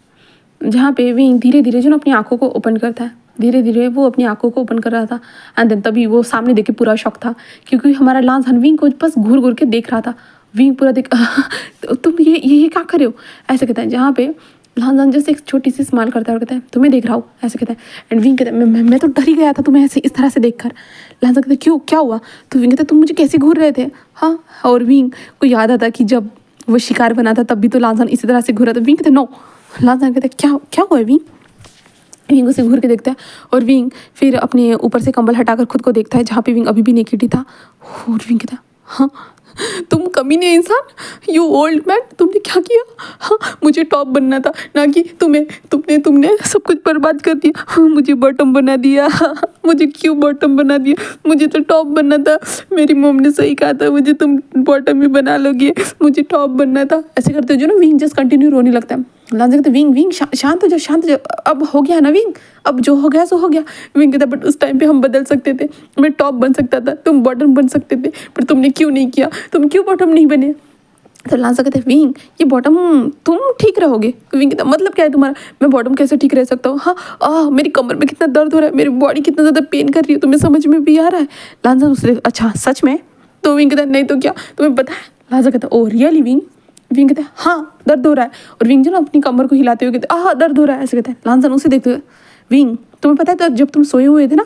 जहाँ पे विंग धीरे धीरे जो ना अपनी आंखों को ओपन करता है। धीरे धीरे वो अपनी आंखों को ओपन कर रहा था एंड देन तभी वो सामने देख के पूरा शॉक था, क्योंकि हमारा लांसन विंग को बस घूर घूर के देख रहा था। विंग पूरा देख तुम ये क्या कर रहे हो, ऐसे कहता है। जहाँ पे लांसन जैसे एक छोटी सी स्माइल करता है और कहता है तुम्हें देख रहा हूँ, ऐसे कहता है। एंड विंग कहता है मैं तो डर ही गया था तुम्हें ऐसे इस तरह से देख कर। लांसन कहता है क्यों, क्या हुआ? तो विंग कहता है तुम मुझे कैसे घूर रहे थे? हाँ, और विंग को याद आता कि जब वो शिकार बना था तब भी तो लांसन इसी तरह से घूरा था। विंग कहता है नो। लांसन कहता है क्या हुआ है विंग? विंग उसे घूर के देखता है और विंग फिर अपने ऊपर से कंबल हटाकर खुद को देखता है, जहाँ पे विंग अभी भी नेकेड ही था। और विंग कहता है हाँ तुम कमीने इंसान, यू ओल्ड मैन, तुमने क्या किया? हाँ, मुझे टॉप बनना था ना कि तुमने सब कुछ बर्बाद कर दिया। हाँ, मुझे बॉटम बना दिया। मुझे क्यों बॉटम बना दिया? मुझे तो टॉप बनना था। मेरी मॉम ने सही कहा था, मुझे तुम बॉटम ही बना लोगे, मुझे टॉप बनना था। ऐसे करते हो जो ना विंग जस्ट कंटिन्यू रोने लगता है। लांसन कहते विंग शांत हो जा, अब हो गया ना विंग, अब जो हो गया सो हो गया। विंग कहता बट उस टाइम पे हम बदल सकते थे, मैं टॉप बन सकता था, तुम बॉटम बन सकते थे, पर तुमने क्यों नहीं किया, तुम क्यों बॉटम नहीं बने? तो लांसन कहते विंग ये बॉटम तुम ठीक रहोगे। विंग कहता मतलब क्या है तुम्हारा, मैं बॉटम कैसे ठीक रह सकता हूँ? हाँ, मेरी कमर में कितना दर्द हो रहा है, मेरी बॉडी कितना ज़्यादा पेन कर रही है, तुम्हें समझ में भी आ रहा है? लांसन उससे अच्छा सच में? तो विंग कहता नहीं तो क्या, तुम्हें पता है? लांसन कहता ओ रियली विंग? विंग कहते हैं हाँ दर्द हो रहा है। और विंग जो ना अपनी कमर को हिलाते हुए कहते हाँ दर्द हो रहा है, ऐसे कहते हैं। लांसन उसे देखते हुए विंग तुम्हें पता है तो जब तुम सोए हुए थे ना,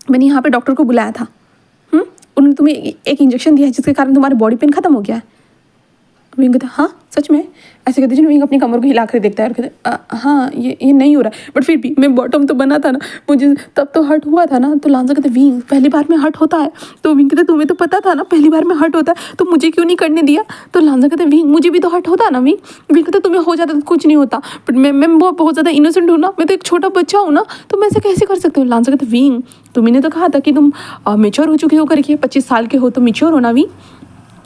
मैंने यहाँ पे डॉक्टर को बुलाया था। उन्होंने तुम्हें एक इंजेक्शन दिया है जिसके कारण तुम्हारे बॉडी पेन खत्म हो गया है। विंग कहते हाँ सच में, ऐसे कहते विंग अपनी कमर को हिला कर देखता है और कहते हाँ ये नहीं हो रहा है, बट फिर भी मैं बॉटम तो बना था ना, मुझे तब तो हर्ट हुआ था ना। तो लांसन कहते विंग पहली बार में हर्ट होता है? तो विंग कहते तुम्हें तो पता था ना पहली बार में हर्ट होता है, तो मुझे क्यों नहीं करने दिया? तो लांसन कहते विंग मुझे भी तो हर्ट होता है ना विंग। विंग कहते तुम्हें हो जाता तो कुछ नहीं होता, बट मैं बहुत ज़्यादा इनोसेंट हूँ ना, मैं तो एक छोटा बच्चा हूँ ना, तो मैं ऐसे कैसे कर सकती हूँ? लांसन कहते विंग तुम्हें तो कहा था कि तुम मेच्योर हो चुके हो करके, 25 साल के हो तो मेच्योर हो ना विंग।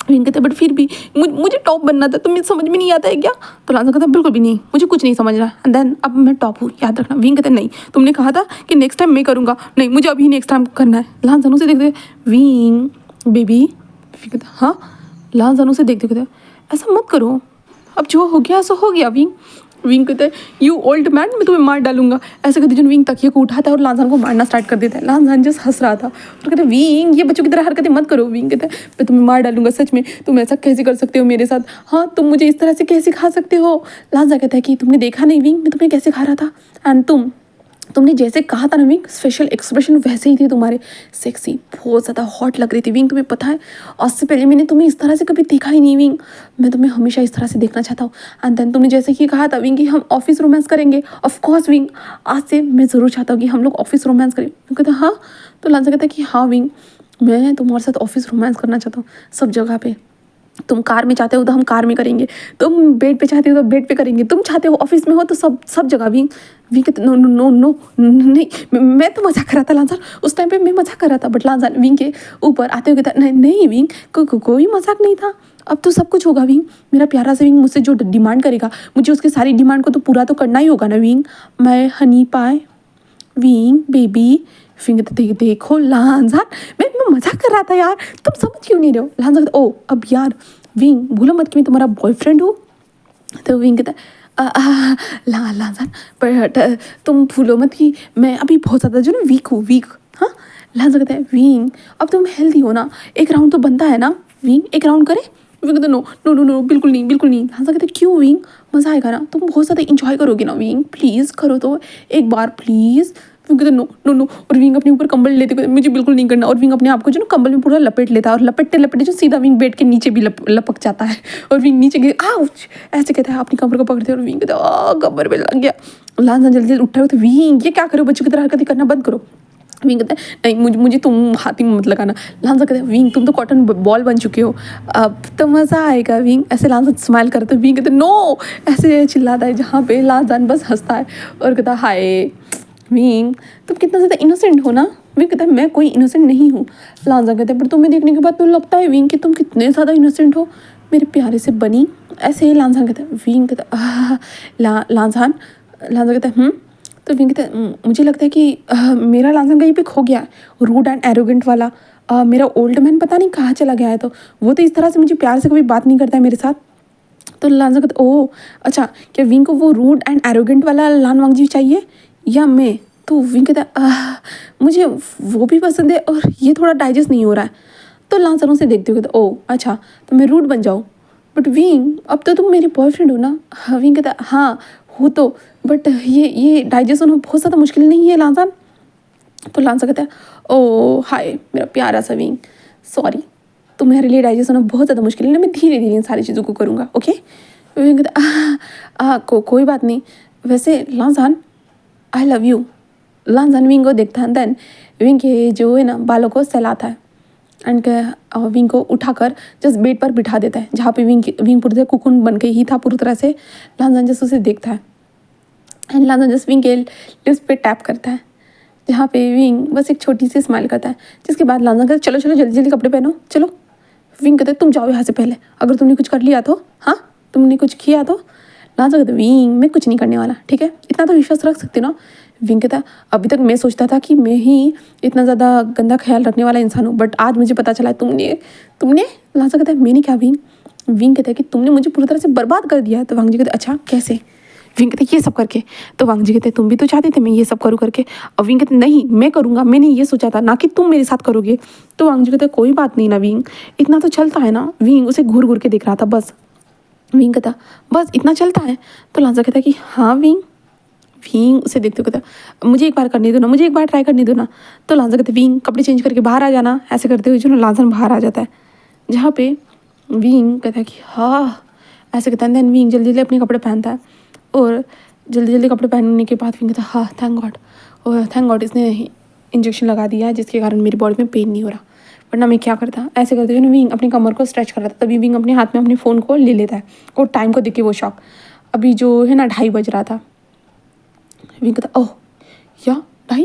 विंग कहते बट फिर भी मुझे टॉप बनना था, तुम्हें समझ में नहीं आता है क्या? तो लांसन कहता बिल्कुल भी नहीं, मुझे कुछ नहीं समझ रहा है, एंड देन अब मैं टॉप हूँ याद रखना। विंग कहते नहीं, तुमने कहा था कि नेक्स्ट टाइम मैं करूँगा, नहीं मुझे अभी नेक्स्ट टाइम करना है। लांसन उसे देखते विंग बेबी, विंग कहता हाँ। लांसन उसे देखते कहते ऐसा मत करो, अब जो हो गया सो हो गया। विंग कहते हैं यू ओल्ड मैन, मैं तुम्हें मार डालूंगा, ऐसे कहते जो विंग तकिए को उठाता है और लांसन को मारना स्टार्ट कर देता है। लांसन जस्ट हंस रहा था और कहते विंग ये बच्चों की तरह हरकतें मत करो। विंग कहते हैं मैं तुम्हें मार डालूंगा, सच में तुम ऐसा कैसे कर सकते हो मेरे साथ? हाँ, तुम मुझे इस तरह से कैसे खा सकते हो? लांसन कहता है कि तुमने देखा नहीं विंग, मैं तुम्हें कैसे खा रहा था, एंड तुमने जैसे कहा था ना विंग, स्पेशल एक्सप्रेशन वैसे ही थे तुम्हारे, सेक्सी, बहुत ज़्यादा हॉट लग रही थी विंग। तुम्हें पता है आज से पहले मैंने तुम्हें इस तरह से कभी देखा ही नहीं विंग, मैं तुम्हें हमेशा इस तरह से देखना चाहता हूँ। एंड देन तुमने जैसे कि कहा था विंग कि हम ऑफिस रोमांस करेंगे, ऑफ कोर्स विंग आज से मैं ज़रूर चाहता हूँ कि हम लोग ऑफिस रोमांस करें। विंग कहता हाँ। तो लांसन कहता है कि हाँ विंग मैं तुम्हारे साथ ऑफिस रोमांस करना चाहता हूँ, सब जगह पे। तुम कार में चाहते हो तो हम कार में करेंगे, तुम बेड पे चाहते हो तो बेड पे करेंगे, तुम चाहते हो ऑफिस में हो तो सब जगह। विंग कहते नो नो नो नो नहीं, मैं तो मजाक कर रहा था लांसन, उस टाइम पे मैं मजाक कर रहा था। बट लांसन विंग के ऊपर आते हुए कहता नहीं विंग कोई मजाक नहीं था, अब तो सब कुछ होगा विंग। मेरा प्यारा सा विंग मुझसे जो डिमांड करेगा मुझे उसकी सारी डिमांड को तो पूरा तो करना ही होगा ना विंग। मैं हनी पाए विंग बेबी। विंग देखो लांसन मैं मजाक कर रहा था यार, तुम समझ क्यों नहीं रहे हो? लांसन ओ अब यार विंग भूलो मत कि मैं तुम्हारा बॉयफ्रेंड हूँ। तो विंग कहता लांसन पर तुम भूलो मत कि मैं अभी बहुत ज़्यादा जो ना वीक हूँ वीक। हाँ, लांसन कहता है विंग अब तुम हेल्दी हो ना, एक राउंड तो बनता है ना विंग, एक राउंड करें? विंग कहते नो नो नो नो बिल्कुल नहीं बिल्कुल नहीं। लांसन कहते क्यों विंग, मज़ा आएगा ना, तुम बहुत ज़्यादा इंजॉय करोगे ना विंग, प्लीज़ करो तो एक बार प्लीज़। विंग कहते नो नो नो, और विंग अपने ऊपर कंबल लेते हुए मुझे बिल्कुल नहीं करना, और विंग अपने आप को जो ना कंबल में पूरा लपेट लेता है और लपेटते लपेटते जो सीधा विंग बेड के नीचे भी लपक जाता है और विंग नीचे गिर आउच ऐसे कहता है, अपनी कमर को पकड़ते और विंग कहता है कमर में लग गया। लांसन जल्दी जल्दी उठा तो विंग ये क्या करो, बच्चों की तरह हरकतें करना बंद करो। विंग कहता है नहीं, मुझे तुम हाथी में मत लगाना। लांजा कहता है विंग तुम तो कॉटन बॉल बन चुके हो, अब तो मज़ा आएगा विंग। ऐसे लांजा स्माइल करता है, विंग कहता है नो, ऐसे चिल्लाता है, जहाँ पे लांजान बस हंसता है और कहता है हाय विंग तुम कितना ज़्यादा इनोसेंट हो ना। विंग कहता है मैं कोई इनोसेंट नहीं हूँ। लांजा कहता है पर तुम्हें देखने के बाद तो लगता है विंग कि तुम कितने ज़्यादा इनोसेंट हो मेरे प्यारे से बनी। ऐसे ही लांजान कहता है, विंग कहता है लांजान। लांजा कहता है तो विंग कहता है मुझे लगता है कि मेरा लांजान कहीं पे खो गया है, रूड एंड एरोगेंट वाला मेरा ओल्ड मैन पता नहीं कहाँ चला गया है। तो वो तो इस तरह से मुझे प्यार से कभी बात नहीं करता है मेरे साथ। तो लांजा कहता ओह अच्छा, क्या विंग को वो रूड एंड एरोगेंट वाला लान वांगजी चाहिए या मैं? तो विंग कहता है मुझे वो भी पसंद है और ये थोड़ा डाइजेस्ट नहीं हो रहा है। तो लांजा उसे देखते हुए कहता ओह अच्छा, तो मैं रूड बन जाऊँ? बट विंग अब तो तुम मेरी बॉयफ्रेंड हो ना। विंग कहता हाँ हो तो, बट ये डाइजेस्ट होना बहुत ज़्यादा मुश्किल नहीं है लांजान? तो लांजा कहता है ओ हाय मेरा प्यारा सा विंग, सॉरी तुम्हारे लिए डाइजेस्ट होना बहुत ज़्यादा मुश्किल है ना, मैं धीरे धीरे इन सारी चीज़ों को करूँगा ओके। विंग कहता कोई बात नहीं, वैसे लांजान आई लव यू। लांजान विंग को देखता है, देन विंग के जो है ना बालों को सहलाता है एंड विंग को उठाकर जस्ट बेड पर बिठा देता है, जहाँ पे विंग पूरी तरह कुकुन बन के ही था पूरी तरह से। लांजान जस्ट उसे देखता है एंड लांजान जस्ट विंग के लिप्स पे टैप करता है, जहाँ पे विंग बस एक छोटी सी स्माइल करता है। जिसके बाद लांजान कहता है चलो चलो जल्दी जल्दी कपड़े पहनो चलो। विंग कहता है तुम जाओ यहाँ से पहले, अगर तुमने कुछ कर लिया तो, हाँ तुमने कुछ किया तो। लांजा कहता है विंग मैं कुछ नहीं करने वाला, ठीक है इतना तो विश्वास रख सकते हो ना। विंग कहता है अभी तक मैं सोचता था कि मैं ही इतना ज़्यादा गंदा ख्याल रखने वाला इंसान हूँ, बट आज मुझे पता चला है तुमने तुमने लांजा कहता है मैंने क्या विंग? विंग कहता है कि तुमने मुझे पूरी तरह से बर्बाद कर दिया है। तो वांगजी कहते अच्छा कैसे? विंग कहते ये सब करके। तो वांगजी कहते तुम भी तो चाहते थे मैं ये सब करूँ करके। और विंग कहते नहीं मैं करूँगा, मैंने ये सोचा था ना कि तुम मेरे साथ करोगे। तो वांगजी कहते कोई बात नहीं ना विंग, इतना तो चलता है ना। विंग उसे घूर घूर के देख रहा था बस। विंग कहता बस इतना चलता है। तो लांजा कहता कि हाँ विंग। विंग उसे देखते हुए कहता मुझे एक बार करने दो ना, मुझे एक बार ट्राई करने दो ना। तो लांजा कहते विंग कपड़े चेंज करके बाहर आ जाना। ऐसे करते हुए जो ना लांजा बाहर आ जाता है, जहाँ पे विंग कहता है कि हाँ ऐसे कहता है। देन विंग जल्दी जल्दी अपने कपड़े पहनता है और जल्दी जल्दी कपड़े पहनने के बाद विंग कहता है हाँ थैंक गॉड इसने इंजेक्शन लगा दिया है जिसके कारण मेरी बॉडी में पेन नहीं हो रहा, वरना मैं क्या करता। ऐसे करते हुए विंग अपनी कमर को स्ट्रेच कर रहा था, तभी विंग अपने हाथ में अपने फ़ोन को ले लेता है और टाइम को देख के वो शॉक। अभी जो है ना 2:30 बज रहा था। विंग कहता ओह या 2:30,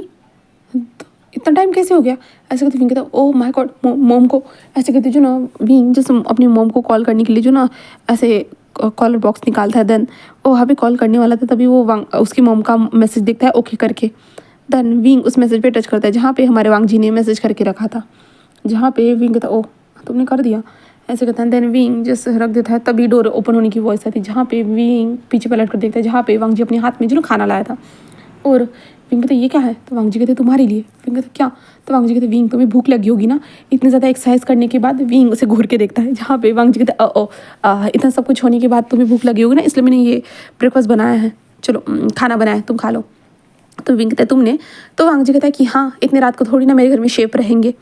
इतना टाइम कैसे हो गया? ऐसे करते विंग कहता ओह माय गॉड मोम को। ऐसे करते जो ना विंग जैसे अपनी मोम को कॉल करने के लिए जो ना ऐसे कॉलर बॉक्स निकालता है। देन वो वहाँ पे कॉल करने वाला था, तभी वो उसकी मोम का मैसेज देखता है ओके करके। देन विंग उस मैसेज पे टच करता है जहाँ पे हमारे वांग जी ने मैसेज करके रखा था, जहाँ पे विंग कहता ओह तुमने कर दिया। ऐसे कहता है। देन विंग जैसे रख देता है, तभी डोर ओपन होने की वॉइस आती है, जहाँ पे विंग पीछे पलट कर देखता है, जहाँ पे वांग जी अपने हाथ में जो ना खाना लाया था। और विंग कहते ये क्या है? तो वांग जी कहते तुम्हारे लिए। विंग कहते क्या? तो वांग जी कहते विंग तुम्हें भूख लगी होगी ना। इतनी ज़्यादा एक्सरसाइज करने के बाद विंग उसे घूर के देखता है, जहाँ पे वांग जी कहते इतना सब कुछ होने के बाद तुम्हें भूख लगी होगी ना, इसलिए मैंने ये ब्रेकफास्ट बनाया है, चलो खाना बनाया तुम खा लो। तो विंग कहता है तुमने? तो वांग जी कहता है कि हाँ इतनी रात को थोड़ी ना मेरे घर में शेफ रहेंगे।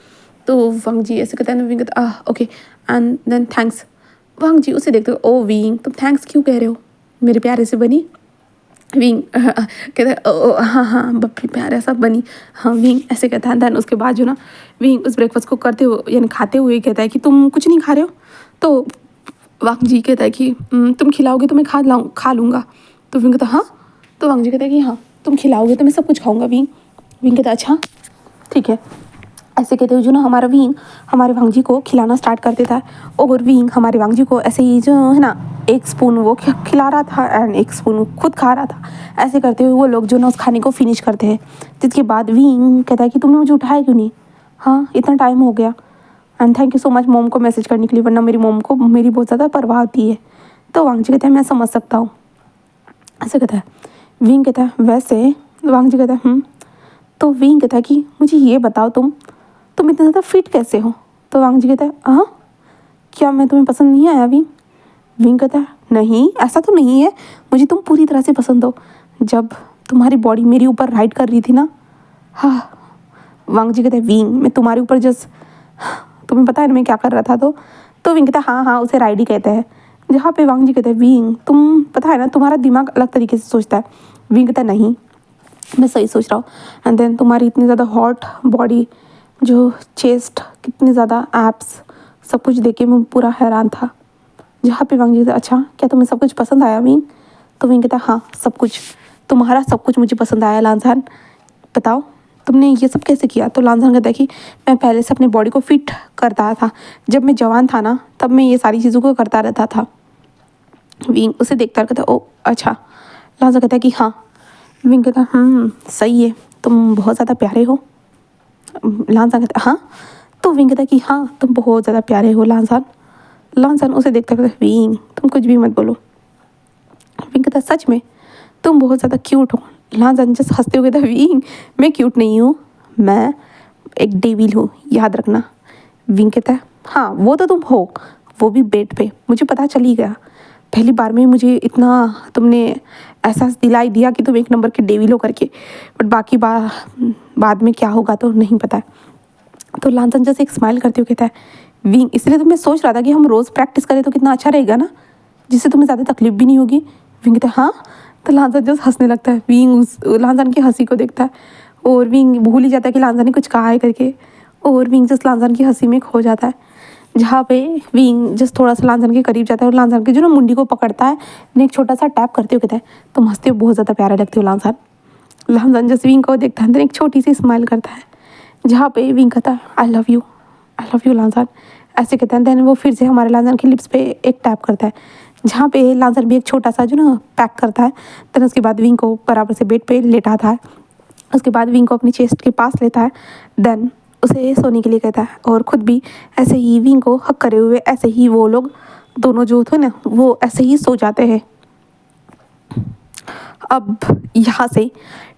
तो वांग जी ऐसे कहता है ना, विंग कहता ओके एंड देन थैंक्स। वांग जी उसे देखते हो ओ विंग तुम थैंक्स क्यों कह रहे हो मेरे प्यारे से बनी? विंग कहता है हाँ हाँ बप्पी प्यारा सा बनी, हाँ विंग ऐसे कहता है। दैन उसके बाद जो ना विंग उस ब्रेकफास्ट को करते हुए यानी खाते हुए कहता है कि तुम कुछ नहीं खा रहे हो? तो वांग जी कहता है कि तुम खिलाओगे तो मैं खा लूँगा। तो विंग कहता हाँ। तो वांग जी कहता है कि हाँ तुम खिलाओगे तो मैं सब कुछ खाऊंगा विंग। विंग कहता अच्छा ठीक है। ऐसे कहते हुए जो ना हमारा विंग हमारे वांग जी को खिलाना स्टार्ट कर देता है, और विंग हमारे वांग जी को ऐसे ही जो है ना एक स्पून वो खिला रहा था एंड एक स्पून खुद खा रहा था। ऐसे करते हुए वो लोग जो ना उस खाने को फिनिश करते हैं, जिसके बाद विंग कहता है कि तुमने मुझे उठाया क्यों नहीं? हाँ इतना टाइम हो गया and thank you so much मोम को मैसेज करने के लिए, वरना मेरी मोम को मेरी बहुत ज़्यादा परवाह होती है। तो वांग जी कहता है मैं समझ सकता हूँ। ऐसे कहता है। विंग कहता है वैसे। वांग जी कहता है तो विंग कहता है कि मुझे ये बताओ तुम इतना ज़्यादा फिट कैसे हो? तो वांग जी कहता है हाँ क्या मैं तुम्हें पसंद नहीं आया विंग? विंग कहता है नहीं ऐसा तो नहीं है, मुझे तुम पूरी तरह से पसंद हो। जब तुम्हारी बॉडी मेरे ऊपर राइड कर रही थी ना, हाँ। वांग जी कहते हैं विंग मैं तुम्हारे ऊपर जस्ट तुम्हें पता है ना मैं क्या कर रहा था? तो विंग कहता है हाँ उसे राइड ही कहते हैं। जहाँ पे वांग जी कहते हैं विंग तुम पता है ना तुम्हारा दिमाग अलग तरीके से सोचता है। विंग कहता है नहीं मैं सही सोच रहा हूँ। एंड देन तुम्हारी इतनी ज़्यादा हॉट बॉडी, जो चेस्ट, कितनी ज़्यादा एप्स, सब कुछ देख के मैं पूरा हैरान था। जहाँ पे वांग जी, अच्छा क्या तुम्हें सब कुछ पसंद आया विंग? तो विंग कहता हाँ सब कुछ, तुम्हारा सब कुछ मुझे पसंद आया लांसान, बताओ तुमने ये सब कैसे किया? तो लांसान कहता है कि मैं पहले से अपनी बॉडी को फिट करता था, जब मैं जवान था ना तब मैं ये सारी चीज़ों को करता रहता था। विंग उसे देखता कहता ओ अच्छा। लांसान कहता है कि हाँ। विंग कहता सही है, तुम बहुत ज़्यादा प्यारे हो। लांसान कहता हाँ। तो विंग कहता कि हाँ तुम बहुत ज़्यादा प्यारे हो लांसान। लांसान उसे देखता कहता विंग तुम कुछ भी मत बोलो। विंग कहता सच में तुम बहुत ज़्यादा क्यूट हो। लांसान जस्ट हंसते हुए कहता विंग मैं क्यूट नहीं हूँ, मैं एक डेविल हूँ, याद रखना। विंग कहता है हाँ वो तो तुम हो, वो भी बेड पे, मुझे पता चल ही गया। पहली बार में मुझे इतना तुमने एहसास दिलाई दिया कि तुम एक नंबर के डेविल हो करके, बट बाकी बाद में क्या होगा तो नहीं पता है। तो लांसान जैसे एक स्माइल करते हुए कहता है विंग इसलिए तो मैं सोच रहा था कि हम रोज़ प्रैक्टिस करें तो कितना अच्छा रहेगा ना, जिससे तुम्हें ज़्यादा तकलीफ भी नहीं होगी। विंग कहता है हाँ। तो लांसान जस्ट हंसने लगता है। विंग उस लांसान की हंसी को देखता है और विंग भूल ही जाता है कि लांसान ने कुछ कहा है करके, और विंग जस्ट लांसान की हंसी में खो जाता है। जहाँ पे विंग जस्ट थोड़ा सा लांसान के करीब जाता है और लांसान की जो ना मुंडी को पकड़ता है, एक छोटा सा टैप करते हुए कहता है तुम हंसते हो, बहुत ज़्यादा प्यारा लगते हो लांसान। लांसान जस्ट विंग को देखता है, अंदर एक छोटी सी स्माइल करता है। जहाँ पे विंग कहता है आई लव यू लांसान, ऐसे कहते हैं। देन वो फिर से हमारे लांसान की लिप्स पे एक टैप करता है, जहाँ पे लांसान भी एक छोटा सा जो ना पैक करता है। देन उसके बाद विंग को बराबर से बेड पे लेटाता है। उसके बाद विंग को अपनी चेस्ट के पास लेता है। देन उसे सोने के लिए कहता है और ख़ुद भी ऐसे ही विंग को हक करे हुए ऐसे ही वो लोग दोनों जो थे ना वो ऐसे ही सो जाते हैं। अब यहाँ से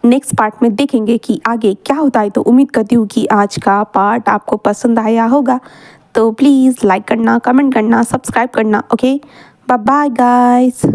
नेक्स्ट पार्ट में देखेंगे कि आगे क्या होता है। तो उम्मीद करती हूँ कि आज का पार्ट आपको पसंद आया होगा। तो प्लीज़ लाइक करना, कमेंट करना, सब्सक्राइब करना। Okay bye bye guys.